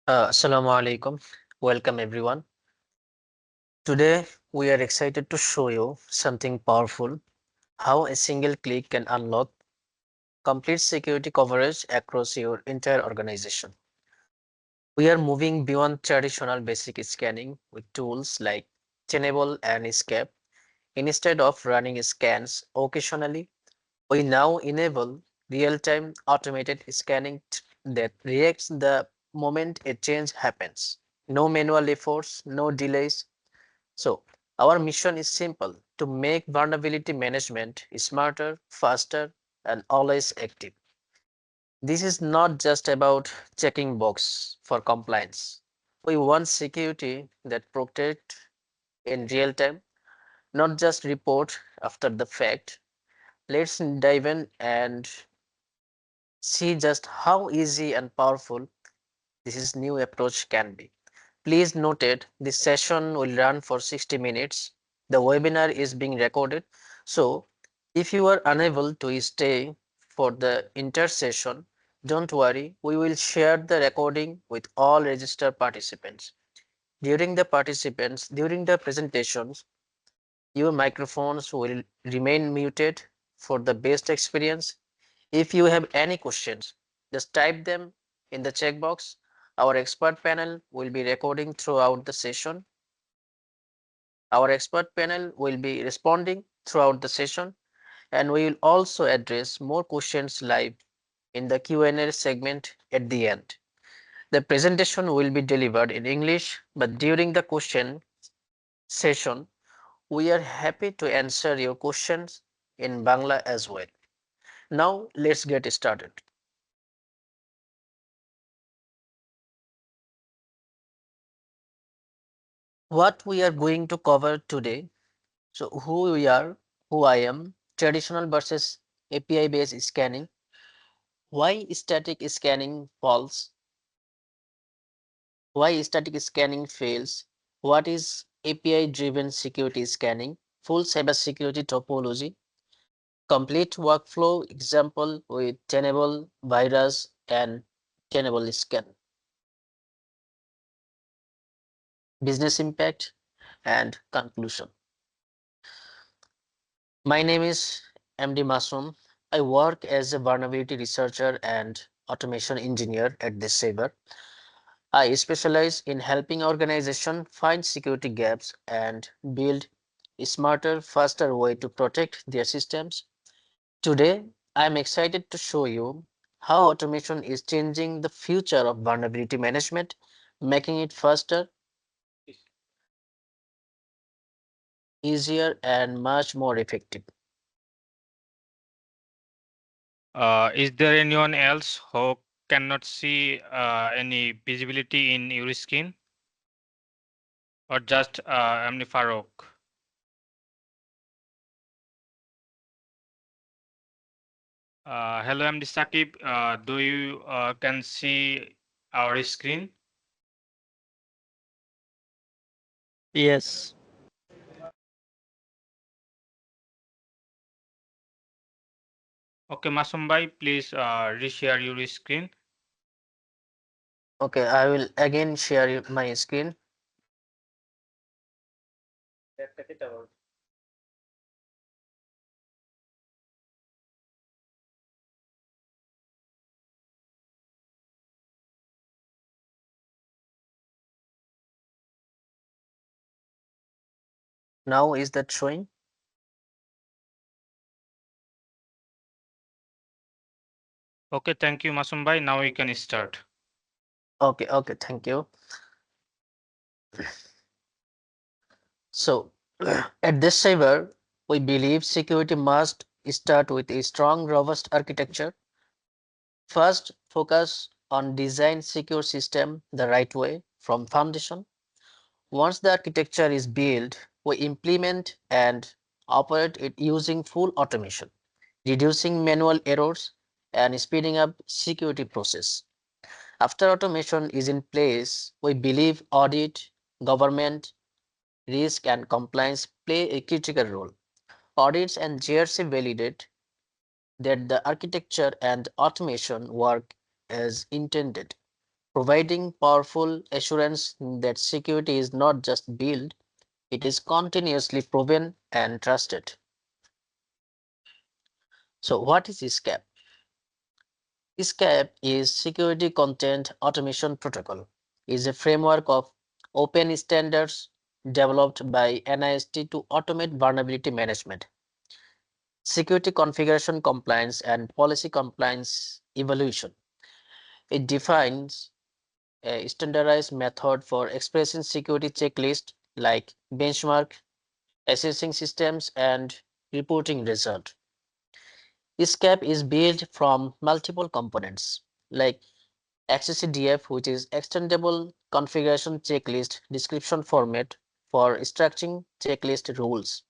Assalamu alaikum. Welcome everyone. Today we are excited to show you something powerful, how a single click can unlock complete security coverage across your entire organization. We are moving beyond traditional basic scanning with tools like Tenable and SCAP. Instead of running scans occasionally, we now enable real-time automated scanning that reacts the moment a change happens. No manual efforts, no delays. So, our mission is simple to make vulnerability management smarter, faster, and always active. This is not just about checking box for compliance. We want security that protect in real time, not just report after the fact. Let's dive in and see just how easy and powerful this new approach can be. Please note it, this session will run for 60 minutes. The webinar is being recorded. So if you are unable to stay for the entire session, don't worry, we will share the recording with all registered participants. During the presentations, your microphones will remain muted for the best experience. If you have any questions, just type them in the checkbox. Our expert panel will be recording throughout the session. Our expert panel will be responding throughout the session, and we will also address more questions live in the Q&A segment at the end. The presentation will be delivered in English, but during the question session, we are happy to answer your questions in Bangla as well. Now, let's get started. What we are going to cover today. So who we are, who I am, traditional versus API based scanning, why static scanning falls, why static scanning fails, what is API driven security scanning, full cybersecurity topology, complete workflow example with Tenable, virus, and Tenable scan, business impact, and conclusion. My name is MD Masum. I work as a vulnerability researcher and automation engineer at this saver. I specialize in helping organizations find security gaps and build a smarter, faster way to protect their systems. Today, I am excited to show you how automation is changing the future of vulnerability management, making it faster, easier, and much more effective. Is there anyone else who cannot see any visibility in your screen, or just Amni Farooq? Hello, MD Sakib. Do you can see our screen? Yes. Okay, Masum bhai, please reshare your screen. Okay, I will again share my screen. Now is that showing? Okay, thank you, Masum bhai. Now we can start. Okay, thank you. So, at this saver, we believe security must start with a strong, robust architecture. First, focus on design secure system the right way from foundation. Once the architecture is built, we implement and operate it using full automation, reducing manual errors and speeding up security process. After automation is in place, we believe audit, government, risk and compliance play a critical role. Audits and GRC validate that the architecture and automation work as intended. providing powerful assurance that security is not just built, it is continuously proven and trusted. So, what is SCAP? SCAP is Security Content Automation Protocol, is a framework of open standards developed by NIST to automate vulnerability management, security configuration compliance, and policy compliance evaluation. It defines a standardized method for expressing security checklists like benchmark, assessing systems, and reporting result. SCAP is built from multiple components like XCCDF, which is Extendable Configuration Checklist Description Format for structuring checklist rules.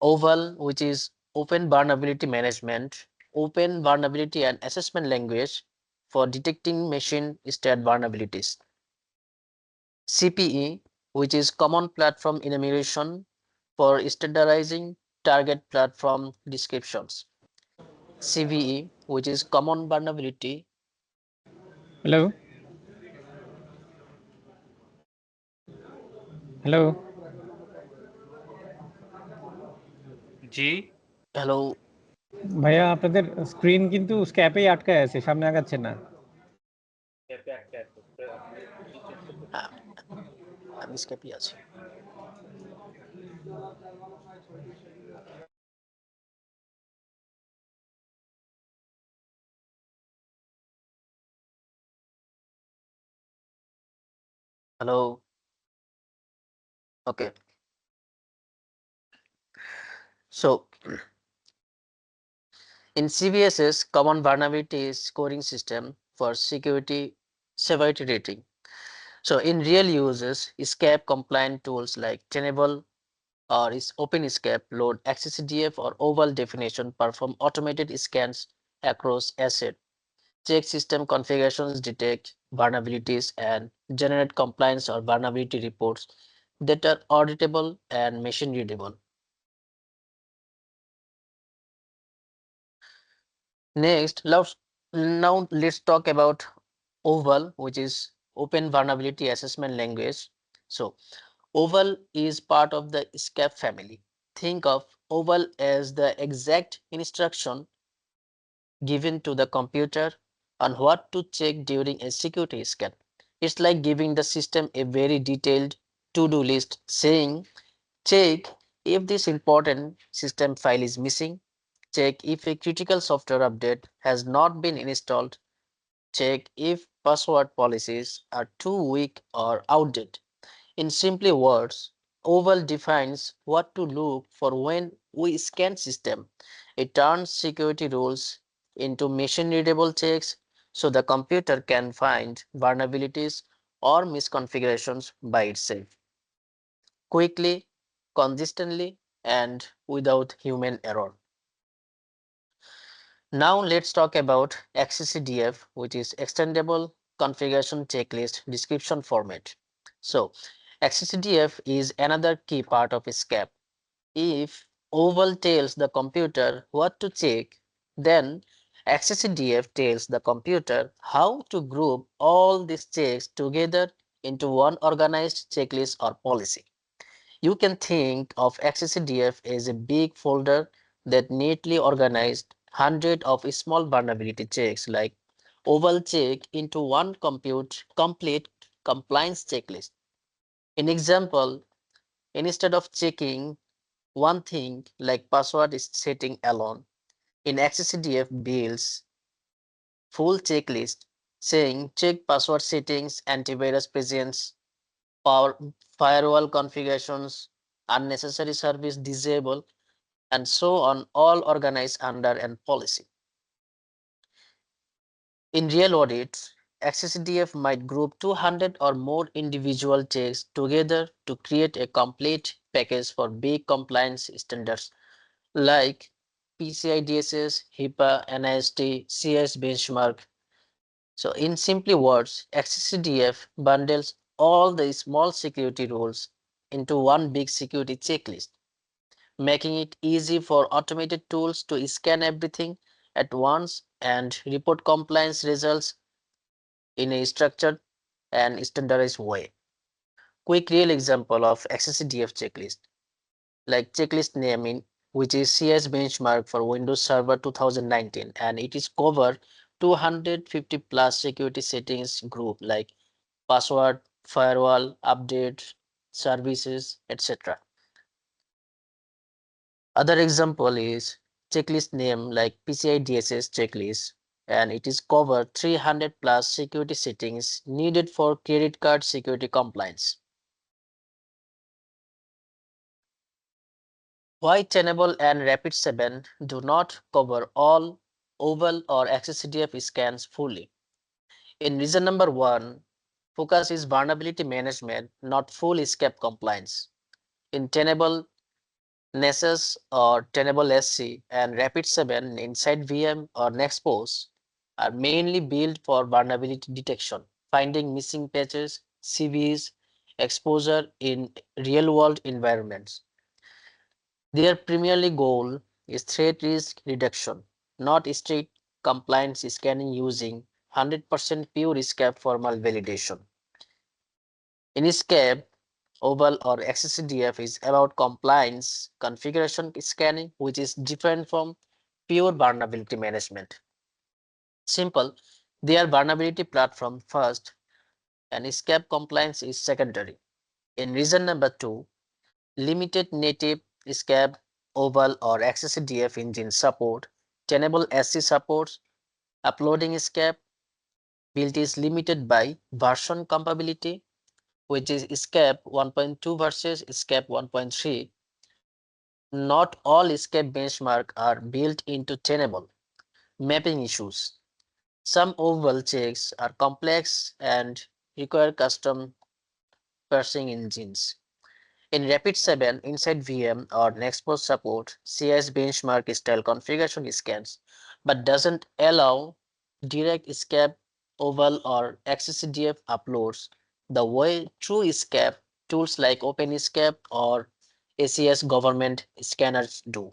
OVAL, which is Open Vulnerability Management, Open Vulnerability and Assessment Language for detecting machine state vulnerabilities. CPE, which is Common Platform Enumeration for standardizing target platform descriptions. CVE, which is Common Vulnerability. Hello? Hello? G, Hello, ভাইয়া আপনাদের screen কিন্তু স্ক্যাপেই আটকায় আছে, সামনে আগাচ্ছে না। আ- আমি স্ক্যাপই আছি। Hello, okay. So in CVS's Common Vulnerability Scoring System for Security Severity Rating. So in real uses, SCAP compliant tools like Tenable or is OpenSCAP load XCCDF or OVAL definition perform automated scans across asset, check system configurations, detect vulnerabilities, and generate compliance or vulnerability reports that are auditable and machine readable. Next, let's talk about OVAL, which is Open Vulnerability Assessment Language. So OVAL is part of the SCAP family. Think of OVAL as the exact instruction given to the computer on what to check during a security scan. It's like giving the system a very detailed to-do list saying, check if this important system file is missing, check if a critical software update has not been installed, check if password policies are too weak or outdated. In simple words, OVAL defines what to look for when we scan system. It turns security rules into machine-readable checks so the computer can find vulnerabilities or misconfigurations by itself quickly, consistently, and without human error. Now let's talk about XCCDF, which is Extendable Configuration Checklist Description Format. So XCCDF is another key part of SCAP. If OVAL tells the computer what to check, then XCCDF tells the computer how to group all these checks together into one organized checklist or policy. You can think of XCCDF as a big folder that neatly organized hundreds of small vulnerability checks like oval check into one complete compliance checklist. In example, instead of checking one thing like password setting alone, in XCCDF builds full checklist saying check password settings, antivirus presence, power firewall configurations, unnecessary service disable, and so on, all organized under an policy. In real audits, XCCDF might group 200 or more individual checks together to create a complete package for big compliance standards like PCI DSS, HIPAA, NIST, CS benchmark. So in simply words, XCCDF bundles all the small security rules into one big security checklist, making it easy for automated tools to scan everything at once and report compliance results in a structured and standardized way. Quick real example of XCCDF checklist, like checklist naming, which is CS benchmark for Windows Server 2019, and it is cover 250 plus security settings group like password, firewall, update, services, etc. Other example is checklist name like PCI DSS checklist, and it is cover 300 plus security settings needed for credit card security compliance. Why Tenable and Rapid7 do not cover all OVAL or XCCDF scans fully? In reason number one, focus is vulnerability management, not full escape compliance. In Tenable, Nessus or Tenable SC and Rapid7 inside VM or Nexpose are mainly built for vulnerability detection, finding missing patches, CVEs, exposure in real-world environments. Their primary goal is threat risk reduction, not strict compliance scanning using 100% pure escape formal validation. In escape, OVAL or XCCDF is about compliance configuration scanning, which is different from pure vulnerability management. Simple, they are vulnerability platform first and escape compliance is secondary. In reason number two, limited native SCAP, OVAL or XCCDF engine support, Tenable SC supports, uploading SCAP, build is limited by version compatibility, which is SCAP 1.2 versus SCAP 1.3. Not all SCAP benchmarks are built into Tenable. Mapping issues. Some OVAL checks are complex and require custom parsing engines. In Rapid7 inside VM or Nextpost support CIS benchmark style configuration scans, but doesn't allow direct SCAP, OVAL or XCCDF uploads the way true SCAP tools like OpenSCAP or ACS government scanners do.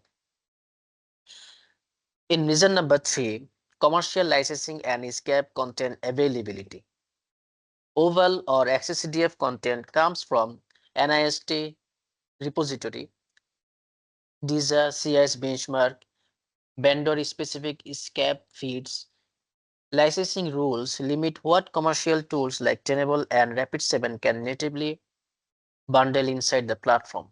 In reason number three, commercial licensing and SCAP content availability. OVAL or XCCDF content comes from NIST repository. These are CIS benchmark, vendor-specific SCAP feeds. Licensing rules limit what commercial tools like Tenable and Rapid7 can natively bundle inside the platform.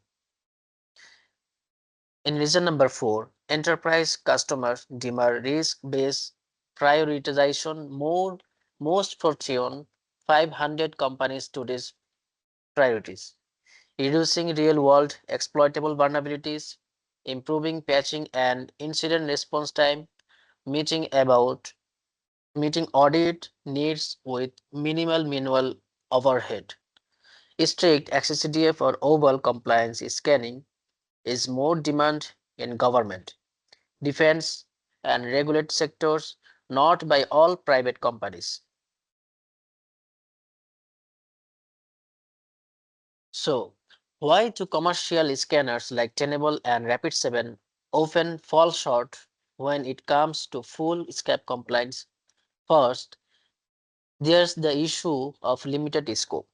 In reason number four, enterprise customers demand risk-based prioritization. Most Fortune 500 companies today's priorities. Reducing real-world exploitable vulnerabilities, improving patching and incident response time, meeting about meeting audit needs with minimal manual overhead. Strict XCCDF or OVAL compliance scanning is more demand in government, defense, and regulated sectors, not by all private companies. So, why do commercial scanners like Tenable and Rapid7 often fall short when it comes to full SCAP compliance? First, there's the issue of limited scope.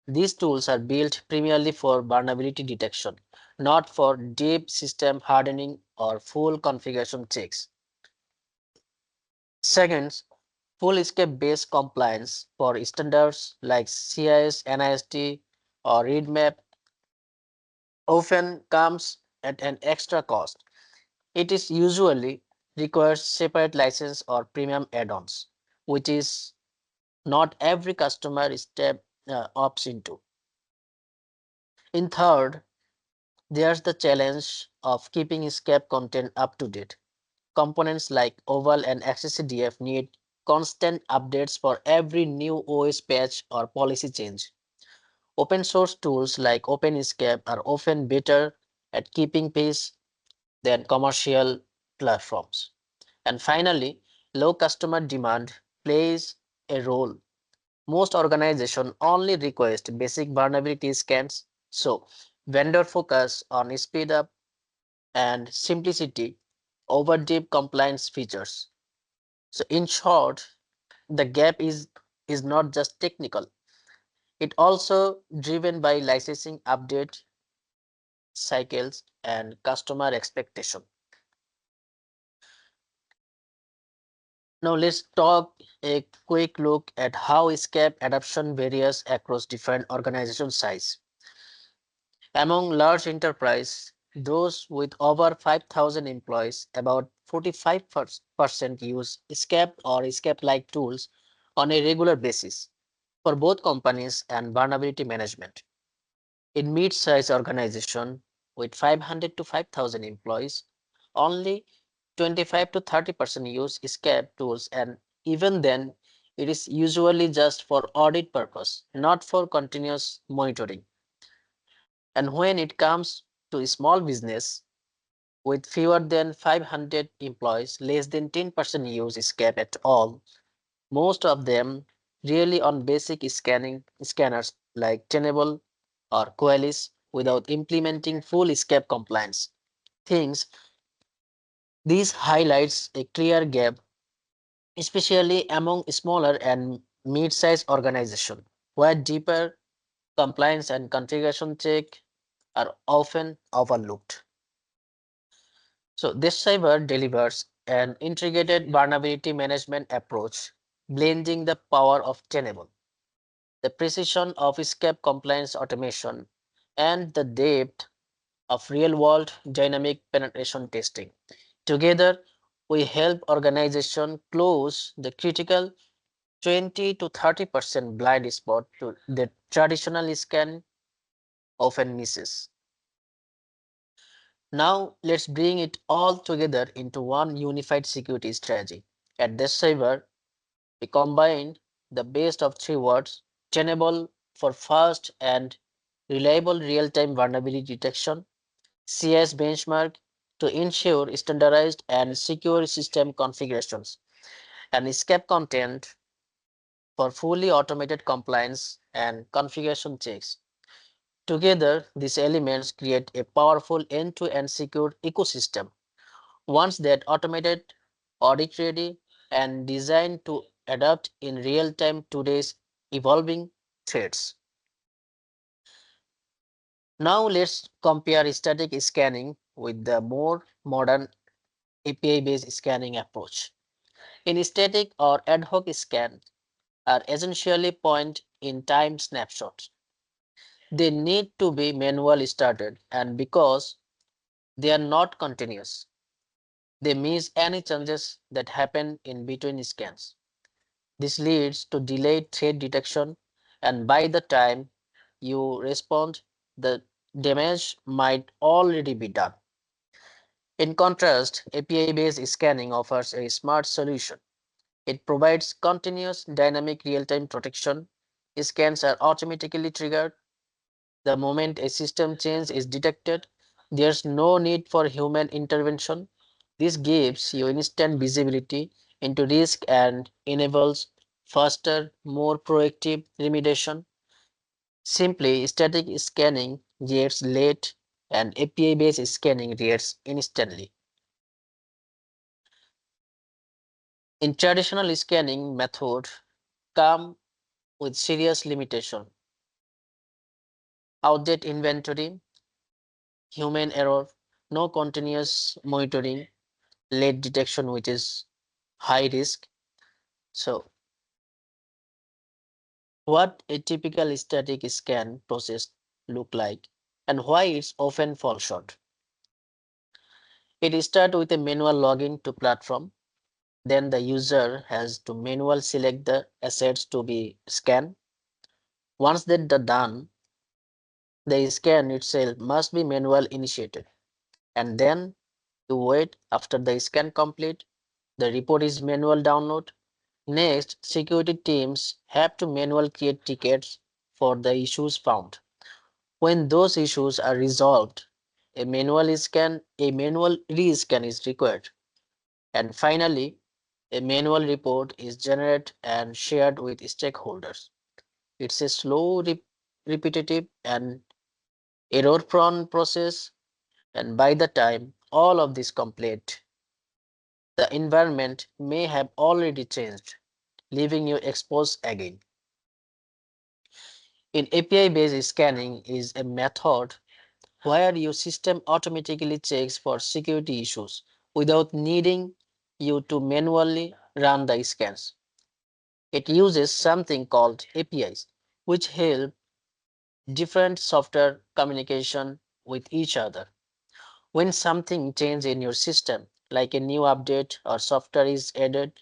These tools are built primarily for vulnerability detection, not for deep system hardening or full configuration checks. Second, full escape based compliance for standards like CIS, NIST, or READMAP often comes at an extra cost. It is usually requires separate license or premium add-ons, which is not every customer opts into. In third, there's the challenge of keeping escape content up to date. Components like OVAL and XCCDF need constant updates for every new OS patch or policy change. Open source tools like OpenSCAP are often better at keeping pace than commercial platforms. And finally, low customer demand plays a role. Most organizations only request basic vulnerability scans, so vendor focus on speed up and simplicity over deep compliance features. So in short, the gap is is not just technical, it also driven by licensing update cycles and customer expectation. Now let's talk a quick look at how SCAP adoption varies across different organization size. Among large enterprise, those with over 5,000 employees, about 45% use SCAP or SCAP-like tools on a regular basis for both companies and vulnerability management. In mid-sized organization with 500 to 5,000 employees, only 25 to 30% use SCAP tools, and even then, it is usually just for audit purpose, not for continuous monitoring. And when it comes to small business with fewer than 500 employees, less than 10% use SCAP at all. Most of them really on basic scanning scanners like Tenable or Qualys without implementing full SCAP compliance. Things This highlights a clear gap, especially among smaller and mid-sized organizations, where deeper compliance and configuration check are often overlooked. So this cyber delivers an integrated vulnerability management approach, blending the power of Tenable, the precision of escape compliance automation, and the depth of real-world dynamic penetration testing. Together, we help organizations close the critical 20 to 30% blind spot to the traditional scan often misses. Now, let's bring it all together into one unified security strategy. At Cyber, we combined the best of three words: Tenable for fast and reliable real-time vulnerability detection, CS benchmark to ensure standardized and secure system configurations, and escape content for fully automated compliance and configuration checks. Together, these elements create a powerful end-to-end secure ecosystem, ones that automated, audit-ready, and designed to adapt in real time today's evolving threats. Now let's compare static scanning with the more modern API-based scanning approach. In static or ad hoc scan are essentially point-in-time snapshots. They need to be manually started, and because they are not continuous, they miss any changes that happen in between scans. This leads to delayed threat detection, and by the time you respond, the damage might already be done. In contrast, API-based scanning offers a smart solution. It provides continuous dynamic real-time protection. Scans are automatically triggered the moment a system change is detected. There's no need for human intervention. This gives you instant visibility into risk and enables faster, more proactive remediation. Simply, static scanning reacts late and API-based scanning reacts instantly. In traditional scanning method come with serious limitation: outdated inventory, human error, no continuous monitoring, late detection, which is high risk. So, what a typical static scan process look like and why it's often fall short. It starts with a manual login to platform. Then the user has to manually select the assets to be scanned. Once that's done, the scan itself must be manual initiated, and then you wait after the scan complete. The report is manual download. Next, security teams have to manually create tickets for the issues found. When those issues are resolved, a manual rescan is required. And finally, a manual report is generated and shared with stakeholders. It's a slow, repetitive, and error-prone process, and by the time all of this complete, the environment may have already changed. leaving you exposed again. In API-based scanning is a method where your system automatically checks for security issues without needing you to manually run the scans. It uses something called APIs, which help different software communication with each other. When something changes in your system, like a new update or software is added,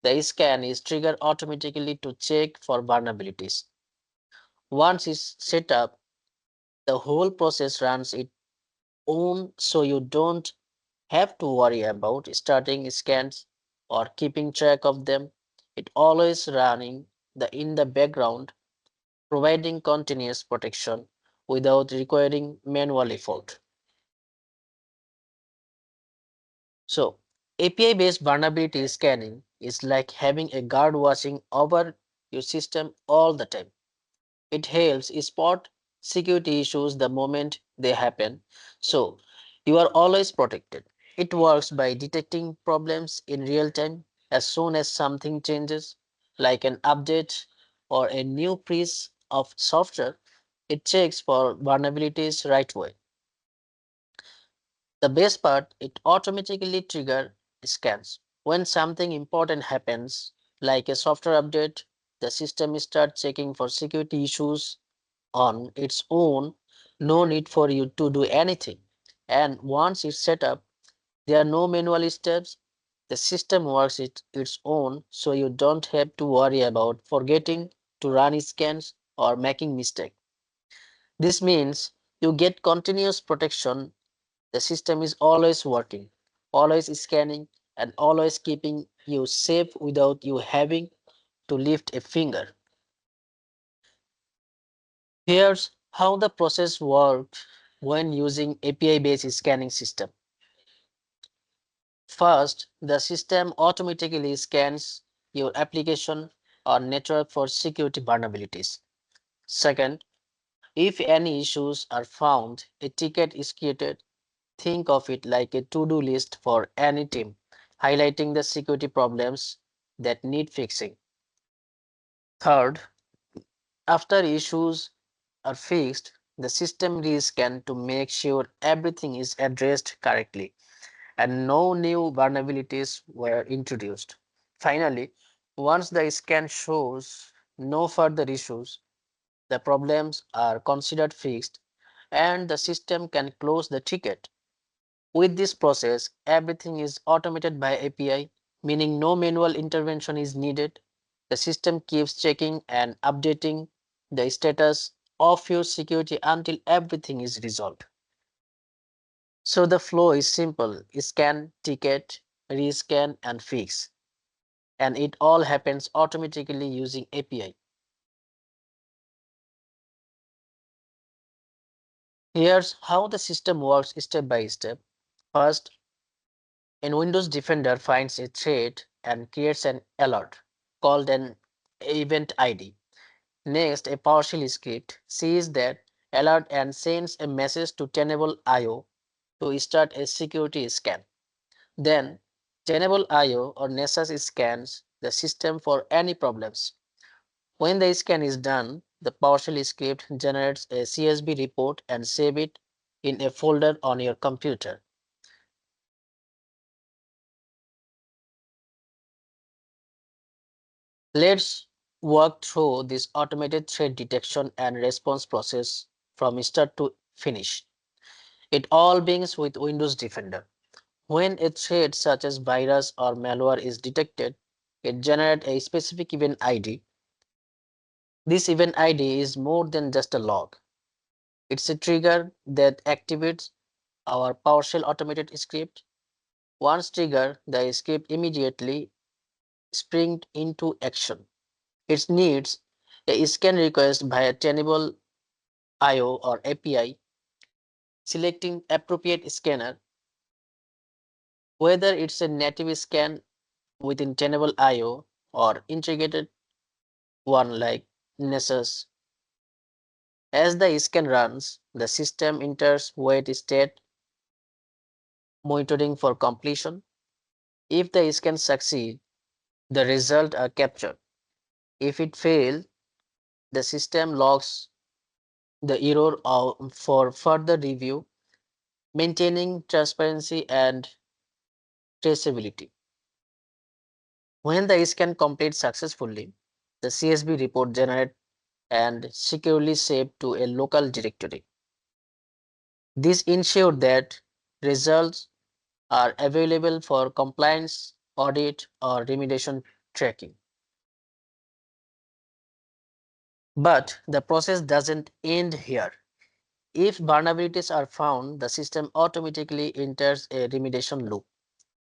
the scan is triggered automatically to check for vulnerabilities. Once it's set up, the whole process runs its own, so you don't have to worry about starting scans or keeping track of them. It always running in the background, providing continuous protection without requiring manual effort. So, API-based vulnerability scanning is like having a guard watching over your system all the time. It helps spot security issues the moment they happen, so you are always protected. It works by detecting problems in real time as soon as something changes, like an update or a new piece of software. It checks for vulnerabilities right away. The best part, it automatically triggers scans. When something important happens, like a software update, the system starts checking for security issues on its own. No need for you to do anything. And once it's set up, there are no manual steps. The system works its own, so you don't have to worry about forgetting to run scans or making mistakes. This means you get continuous protection. The system is always working, always scanning, and always keeping you safe without you having to lift a finger. Here's how the process works when using API-based scanning system. First, the system automatically scans your application or network for security vulnerabilities. Second, if any issues are found, a ticket is created. Think of it like a to-do list for any team, highlighting the security problems that need fixing. Third, after issues are fixed, the system rescan to make sure everything is addressed correctly and no new vulnerabilities were introduced. Finally, once the scan shows no further issues, the problems are considered fixed and the system can close the ticket. With this process, everything is automated by API, meaning no manual intervention is needed. The system keeps checking and updating the status of your security until everything is resolved. So the flow is simple: scan, ticket, rescan, and fix. And it all happens automatically using API. Here's how the system works step by step. First, in Windows Defender finds a threat and creates an alert called an event ID. Next, a PowerShell script sees that alert and sends a message to Tenable IO to start a security scan. Then, Tenable IO or Nessus scans the system for any problems. When the scan is done, the PowerShell script generates a CSV report and save it in a folder on your computer. Let's work through this automated threat detection and response process from start to finish. It all begins with Windows Defender. When a threat such as virus or malware is detected, it generates a specific event ID. This event ID is more than just a log. It's a trigger that activates our PowerShell automated script. Once triggered, the script immediately springs into action. It needs a scan request via Tenable IO or API, selecting appropriate scanner, whether it's a native scan within Tenable IO or integrated one like Nessus. As the scan runs, the system enters wait state, monitoring for completion. If the scan succeeds, the results are captured. If it fails, the system logs the error for further review, maintaining transparency and traceability. When the scan completes successfully, the CSV report generated and securely saved to a local directory. This ensures that results are available for compliance, audit, or remediation tracking. But the process doesn't end here. If vulnerabilities are found, the system automatically enters a remediation loop.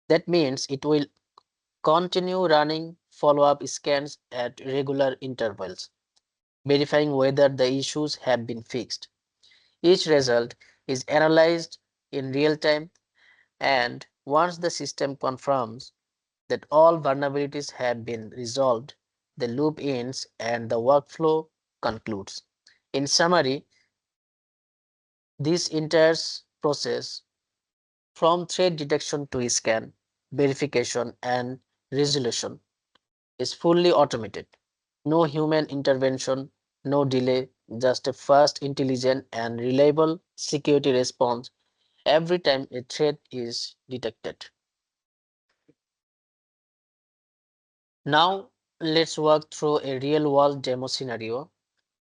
That means it will continue running follow-up scans at regular intervals, verifying whether the issues have been fixed. Each result is analyzed in real time, and once the system confirms that all vulnerabilities have been resolved, the loop ends and the workflow concludes. In summary, this entire process from threat detection to scan, verification, and resolution is fully automated. No human intervention, no delay, just a fast, intelligent, and reliable security response every time a threat is detected. Now, let's work through a real world demo scenario.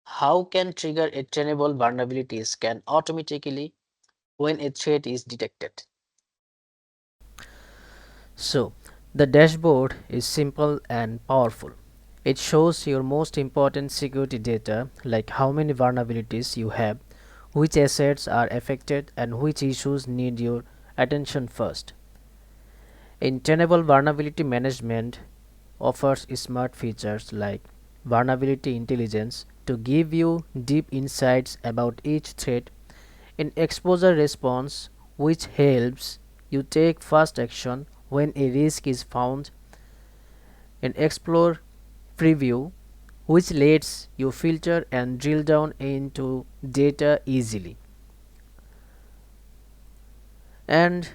How can trigger a Tenable vulnerability scan automatically when a threat is detected? So, the dashboard is simple and powerful. It shows your most important security data like how many vulnerabilities you have, which assets are affected, and which issues need your attention first. In Tenable Vulnerability Management offers smart features like vulnerability intelligence to give you deep insights about each threat, in exposure response, which helps you take fast action when a risk is found, in explore preview, which lets you filter and drill down into data easily, and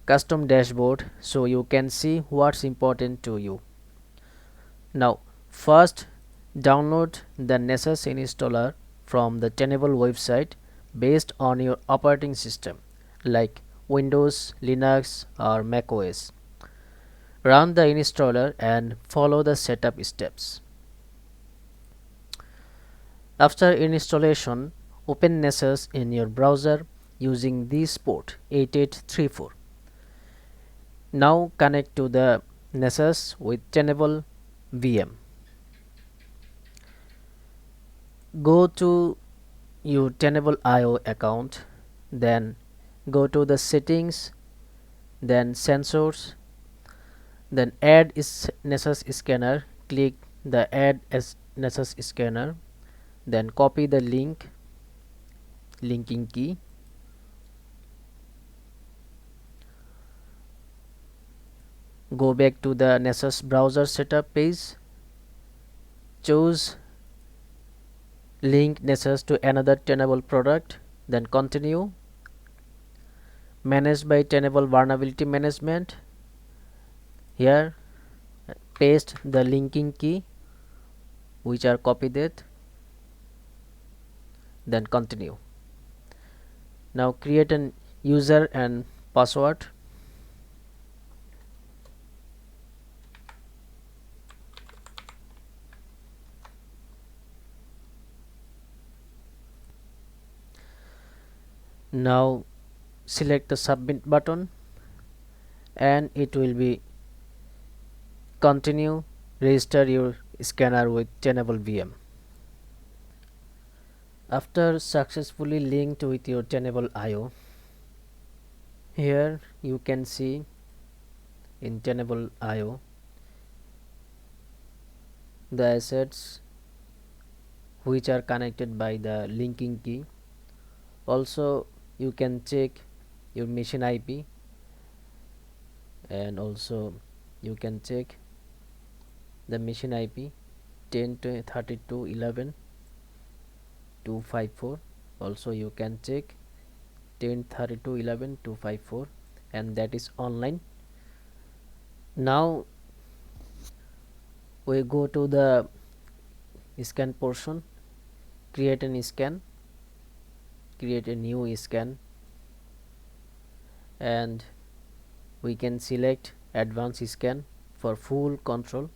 custom dashboard so you can see what's important to you. Now, first download the Nessus installer from the Tenable website based on your operating system like Windows, Linux, or macOS. Run the installer and follow the setup steps. After installation, open Nessus in your browser using this port 8834. Now connect to the Nessus with Tenable VM. Go to your Tenable IO account, then go to the settings, then sensors, then add is Nessus scanner. Click the add as Nessus scanner, then copy the linking key, go back to the Nessus browser setup page, choose link Nessus to another Tenable product, then continue. Managed by Tenable Vulnerability Management. Here paste the linking key which are copied it, then continue. Now create an user and password. Now select the submit button and it will be continue. Register your scanner with Tenable VM. After successfully linked with your Tenable IO, here you can see in Tenable IO the assets which are connected by the linking key. Also you can check your machine IP, and also you can check the machine IP 10.32.11.254. also you can check 10.32.11.254, and that is online. Now we go to the scan portion, create an scan, create a new scan, and we can select advanced scan for full control.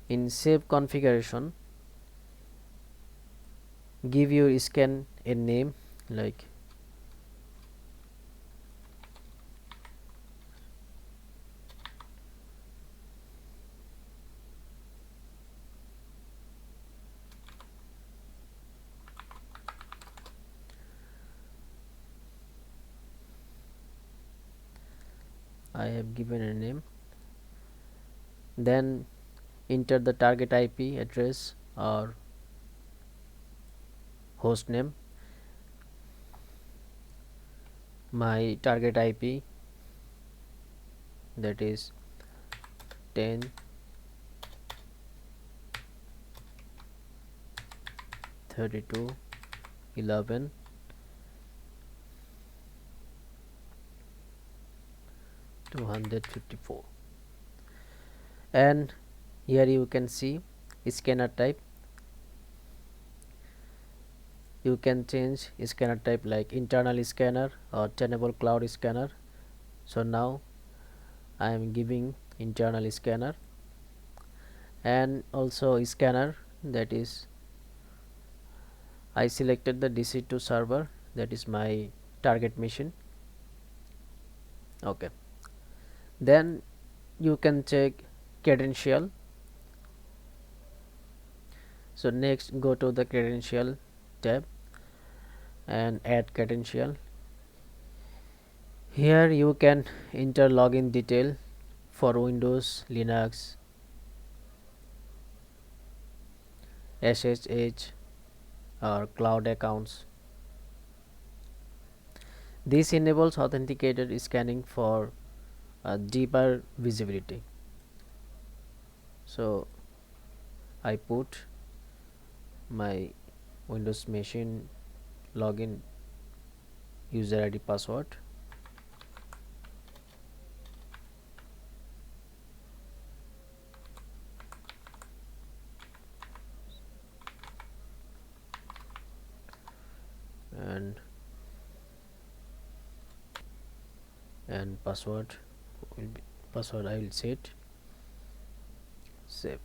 In save configuration, give your scan a name like I have given a name. Then enter the target IP address or host name. My target IP, that is 10 32 11 254, and here you can see scanner type. You can change scanner type like internal scanner or Tenable cloud scanner. So now I am giving internal scanner, and also scanner, that is I selected the DC2 server, that is my target machine. Okay, then you can check credential. So next go to the credential tab and add credential. Here you can enter login detail for Windows, Linux, SSH or cloud accounts. This enables authenticated scanning for deeper visibility. So I put my Windows machine login user ID password, and password will be password I will set, save.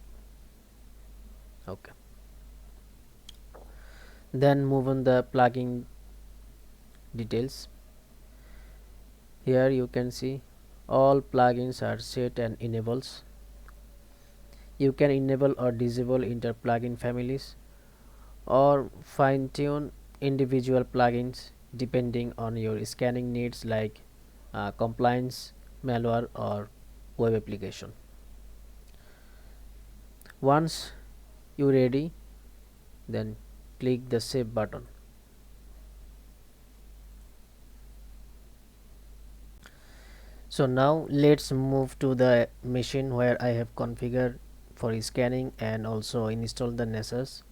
Okay, then move on the plugin details. Here you can see all plugins are set and enables. You can enable or disable inter plugin families or fine tune individual plugins depending on your scanning needs, like compliance, malware or web application. Once you ready, then click the save button. So now let's move to the machine where I have configured for scanning and also install the Nessus.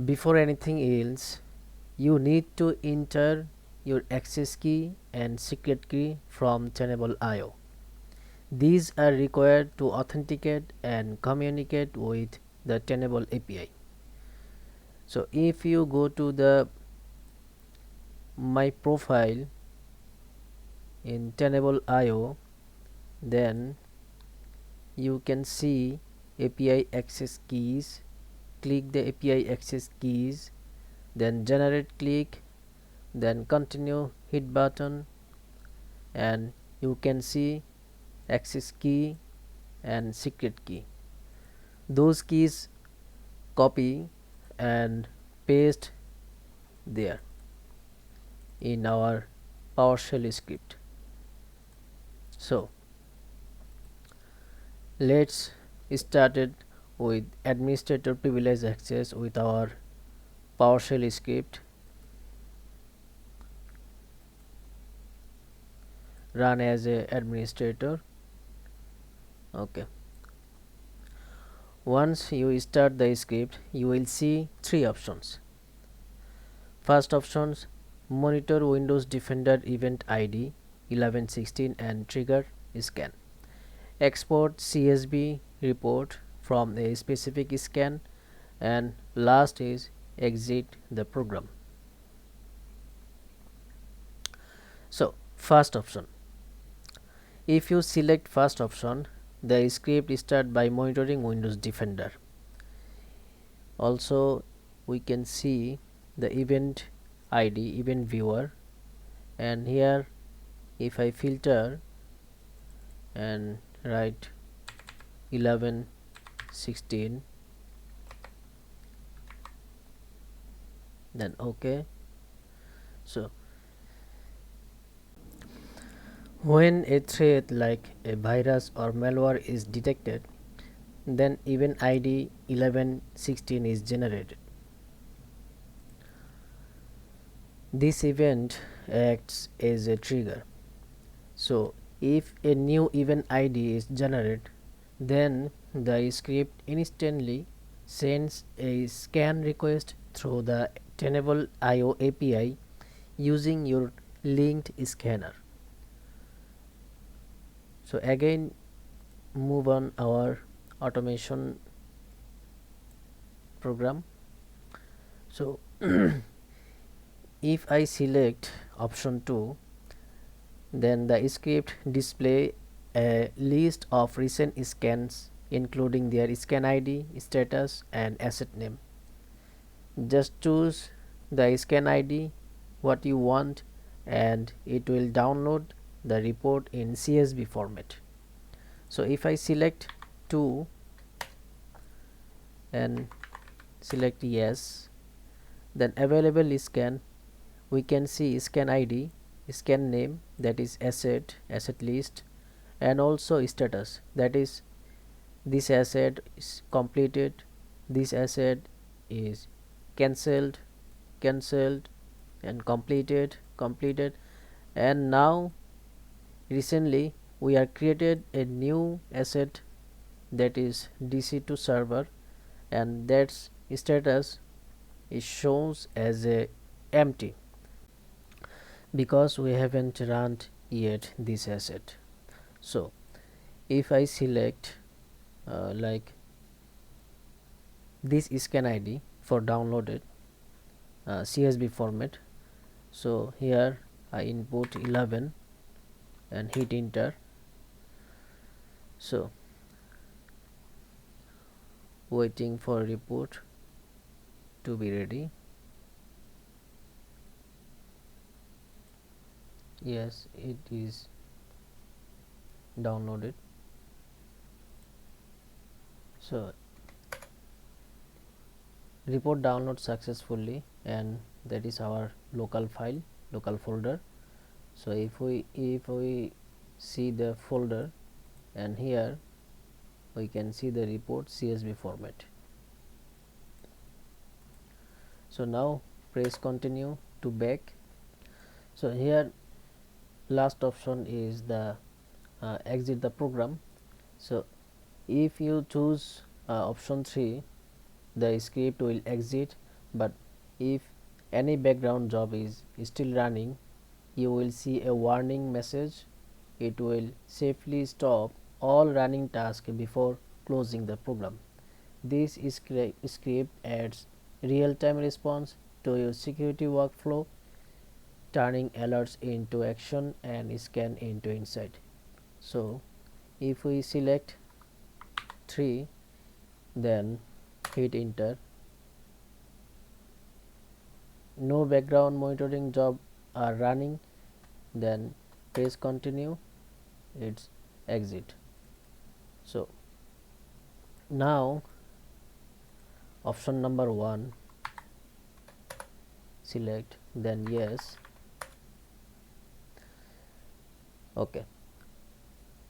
Before anything else, you need to enter your access key and secret key from Tenable IO. These are required to authenticate and communicate with the Tenable API. So if you go to the my profile in Tenable IO, then you can see API access keys. Click the API access keys, then generate click, then continue, hit button, and you can see access key and secret key. Those keys copy and paste there in our PowerShell script. So let's start it with administrator privilege access with our PowerShell script. Run as a administrator. Okay, once you start the script, you will see three options. First options, monitor Windows Defender event ID 1116 and trigger scan. export CSV report from a specific scan, and last is exit the program. So first option, if you select first option, the script start by monitoring Windows Defender. Also we can see the event ID, event viewer, and here if I filter and write 11 16, then OK. So when a threat like a virus or malware is detected, then event ID 1116 is generated. This event acts as a trigger. So if a new event ID is generated, then the script instantly sends a scan request through the Tenable IO API using your linked scanner. So again, move on our automation program. So if I select option 2, then the script display a list of recent scans including their scan ID, status and asset name. Just choose the scan ID what you want and it will download the report in CSV format. So if I select 2 and select yes, then available scan, we can see scan ID, scan name, that is asset list, and also status, that is this asset is completed, this asset is cancelled, and completed. And now recently we are created a new asset, that is DC2 server, and that's status is shows as a empty because we haven't run yet this asset. So if I select like this scan ID for downloaded CSV format, so here I input 11 and hit enter. So waiting for report to be ready. Yes, it is downloaded. So report download successfully, and that is our local file, local folder. So if we see the folder, and here we can see the report CSV format. So now press continue to back. So here last option is the exit the program. So if you choose option 3, the script will exit, but if any background job is still running, you will see a warning message. It will safely stop all running tasks before closing the program. This script adds real-time response to your security workflow, turning alerts into action and scan into insight. So if we select 3, then hit enter, no background monitoring job are running, then press continue, it's exit. So now option number 1 select, then yes. Okay,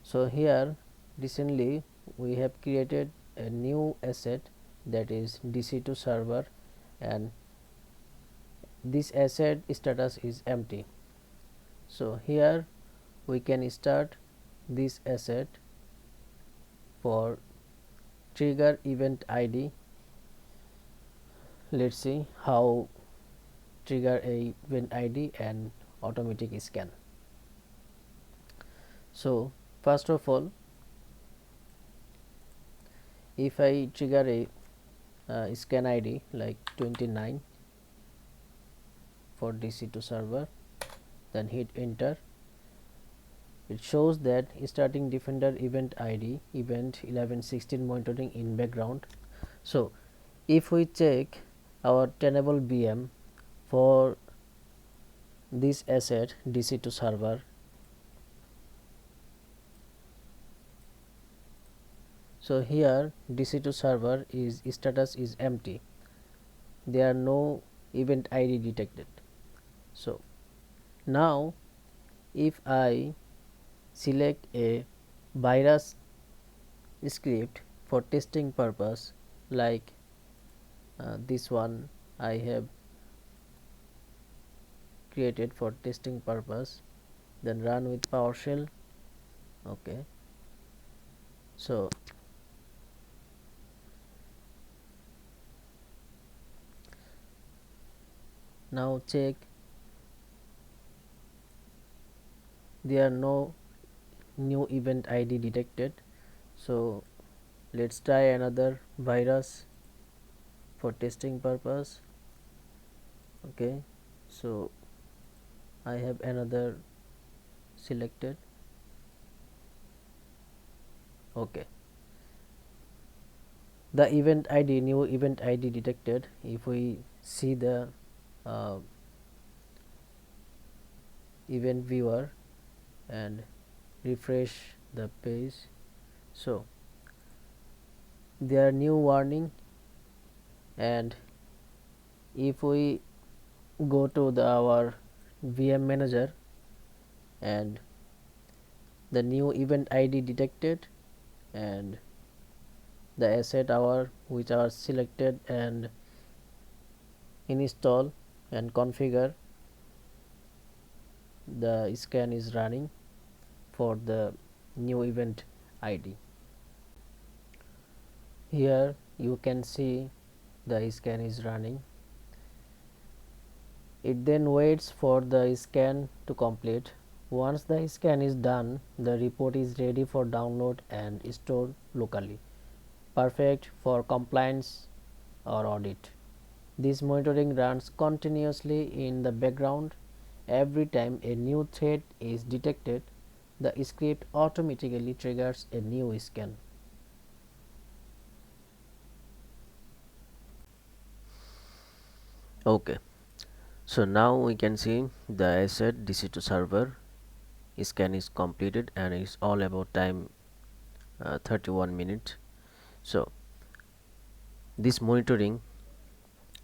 so here recently we have created a new asset, that is DC2 server, and this asset status is empty. So here we can start this asset for trigger event ID. Let's see how trigger a event ID and automatic scan. So first of all, if I trigger a scan ID like 29 for DC2 server, then hit enter, it shows that starting defender event ID event 1116 monitoring in background. So if we check our Tenable VM for this asset DC2 server, so here DC2 server is status is empty, there are no event ID detected. So now if I select a virus script for testing purpose, like this one I have created for testing purpose, then run with PowerShell. Okay, so now check, there are no new event ID detected. So let's try another virus for testing purpose. Okay, so I have another selected. Okay, the event ID, new event ID detected. If we see the uh, event viewer and refresh the page, so there are new warning, and if we go to our VM manager and the new event ID detected, and the asset our which are selected and install and configure, the scan is running for the new event ID. Here you can see the scan is running. It then waits for the scan to complete. Once the scan is done, the report is ready for download and stored locally, perfect for compliance or audit. This monitoring runs continuously in the background. Every time a new threat is detected, the script automatically triggers a new scan. Okay, so now we can see the asset DC2 server scan is completed, and it's all about time 31 minutes. So this monitoring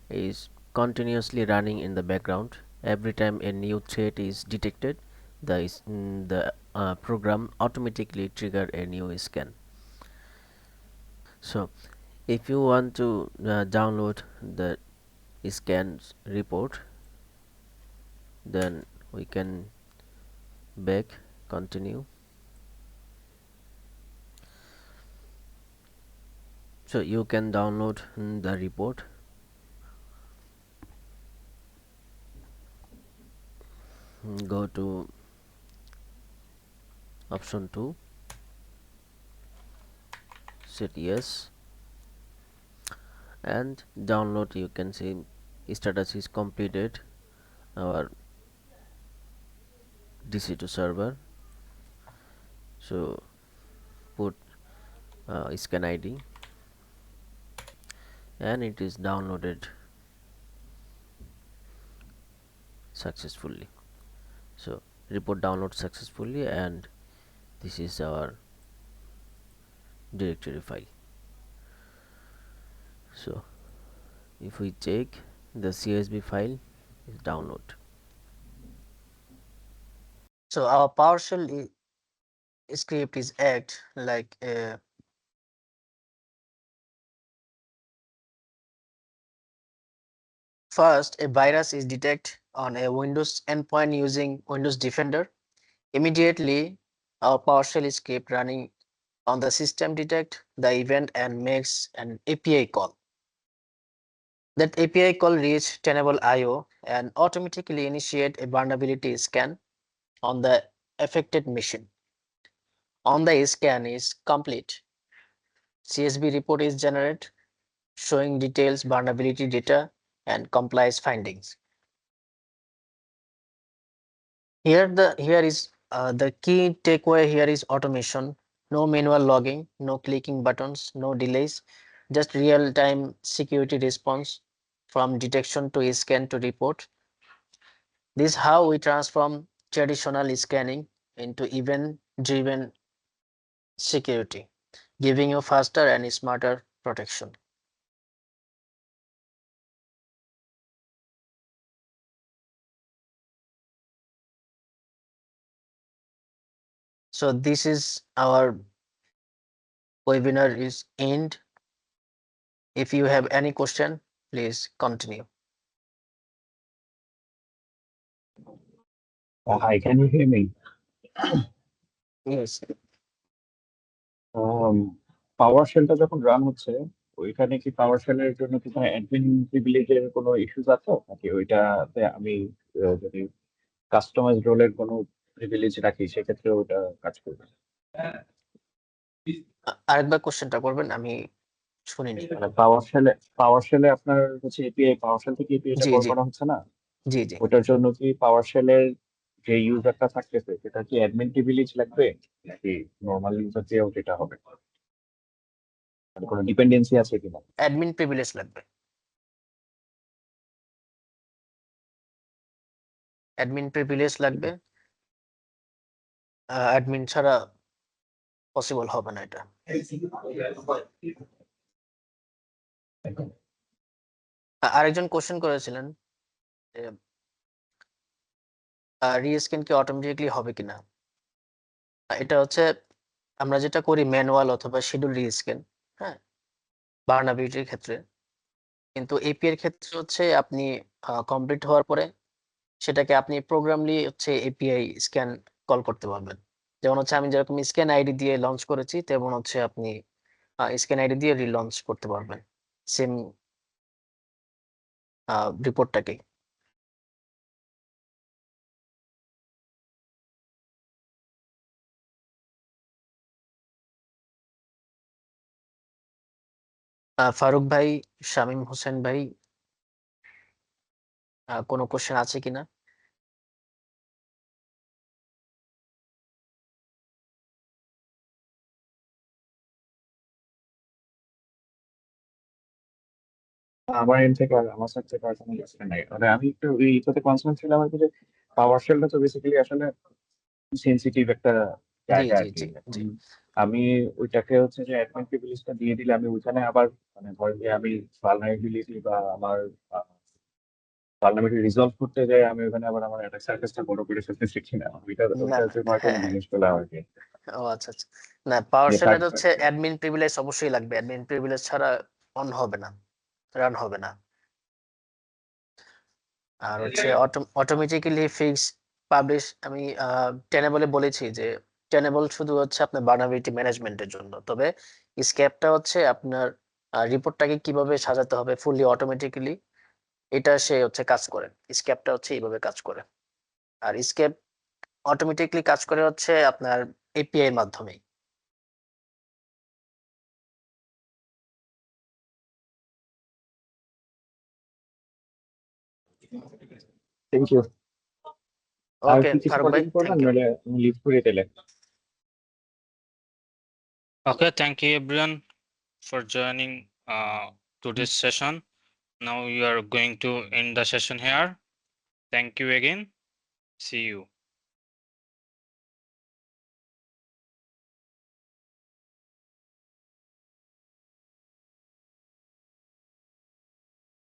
is continuously running in the background. Every time a new threat is detected, the program automatically trigger a new scan. So if you want to download the scans report, then we can back, continue. So you can download the report. Go to option 2, set yes, and download. You can see status is completed, our DC2 server. So put scan ID, and it is downloaded successfully. So report download successfully, and this is our directory file. So if we check, the CSV file is download. So our PowerShell script is act like a first a virus is detected on a Windows endpoint using Windows Defender. Immediately our PowerShell script running on the system detect the event and makes an API call. That API call reach Tenable IO and automatically initiate a vulnerability scan on the affected machine. On the scan is complete, CSV report is generated showing details, vulnerability data, and compliance findings. Here is the key takeaway here is automation. No manual logging, no clicking buttons, no delays, just real-time security response from detection to scan to report. This is how we transform traditional scanning into event-driven security, giving you faster and smarter protection. So this is our webinar is end. If you have any question, please continue. Hi, can you hear me? Yes. PowerShell-টা যখন run হচ্ছে ওইখানে কি PowerShell-এর জন্য কি কোনো admin প্রিভিলেজের কোনো issues আছে নাকি ওইটাতে আমি যদি কাস্টমাইজড রোলের কোনো প্রিভিলেজ রাখি সেক্ষেত্রে ওটা কাজ করবে? আরেকবার কোশ্চেনটা করবেন, আমি শুনিনি। মানে PowerShell-এ আপনার হচ্ছে এপিআই PowerShell থেকে এপিআইটা জি কল জি করা হচ্ছে না, জি জি ওটার জন্য কি PowerShell-এর যে ইউজারটা থাকতেছে সেটা কি অ্যাডমিন প্রিভিলেজ লাগবে নাকি নর্মাল ইউজার দিয়েও যেটা হবে? মানে কোনো ডিপেন্ডেন্সি আছে কিনা? অ্যাডমিন প্রিভিলেজ লাগবে। অ্যাডমিন প্রিভিলেজ লাগবে, অ্যাডমিন ছাড়া পসিবল হবে না এটা। আরেকজন কোশ্চেন করেছিলেন যে রিস্ক্যান কি অটোমেটিকলি হবে কিনা। এটা হচ্ছে আমরা যেটা করি ম্যানুয়াল অথবা শিডিউল রিস্ক্যান, হ্যাঁ, ভালনারেবিলিটির ক্ষেত্রে। কিন্তু এপি এর ক্ষেত্রে হচ্ছে আপনি কমপ্লিট হওয়ার পরে সেটাকে আপনি প্রোগ্রামলি হচ্ছে এপিআই স্ক্যান কল করতে পারবেন। যেমন হচ্ছে আমি যেরকম স্ক্যান আইডি দিয়ে লঞ্চ করেছি তেমন হচ্ছে আপনি স্ক্যান আইডি দিয়ে রিলঞ্চ করতে পারবেন সেম রিপোর্টটাকে। ফারুক ভাই, শামীম হোসেন ভাই, কোনো কোশ্চেন আছে কিনা? আমার এন্ড থেকে আমার সাইড থেকে আর কোনো কোশ্চেন নাই। মানে আমি একটু এইটাতে কনসার্ন ছিলাম আর কি যে PowerShell-টা তো বেসিক্যালি আসলে সেনসিটিভ একটা জি জায়গা জি আর কি। জি এখন জি আমি ওইটাকে হচ্ছে যে অ্যাডমিন প্রিভিলেজটা দিয়ে দিলে আমি ওইখানে আবার মানে ধরেন যে আমি ভালনারেবিলিটি বা আমার ভালনারেবিলিটি রিজলভ করতে যাই আমি ওখানে আবার আমার অ্যাটাক সারফেসটা বড় করে ফেলতে শিখছি না। না ওইটার না, জন্য হয়তো আমি হ্যাঁ, জিজ্ঞেস করলাম আর কি। ও আচ্ছা আচ্ছা। না, PowerShell যে এর হচ্ছে অ্যাডমিন প্রিভিলেজ অবশ্যই লাগবে, অ্যাডমিন প্রিভিলেজ ছাড়া অন হবে না, রান হবে না। আর হচ্ছে অটোমেটিক্যালি ফিক্স পাবলিশ আমি টেনেবলে বলেছি যে টেনেবল শুধু হচ্ছে আপনার ভালনারেবিলিটি ম্যানেজমেন্টের জন্য, তবে স্ক্যাপটা হচ্ছে আপনার রিপোর্টটাকে কিভাবে সাজাতে হবে ফুললি অটোমেটিক্যালি এটা সে হচ্ছে কাজ করে। স্ক্যাপটা হচ্ছে এইভাবে কাজ করে, আর স্ক্যাপ অটোমেটিক্যালি কাজ করে হচ্ছে আপনার এপিআই এর মাধ্যমে। Thank you. আর ওকে কি কিছু ফারুক ভাই, কন্টিনিউ করবেন থ্যাংক ইউ। নাহলে আমি লিভ করে দিলে? Okay, thank you everyone for joining today's session. Now we are going to end the session here. Thank you again. See you.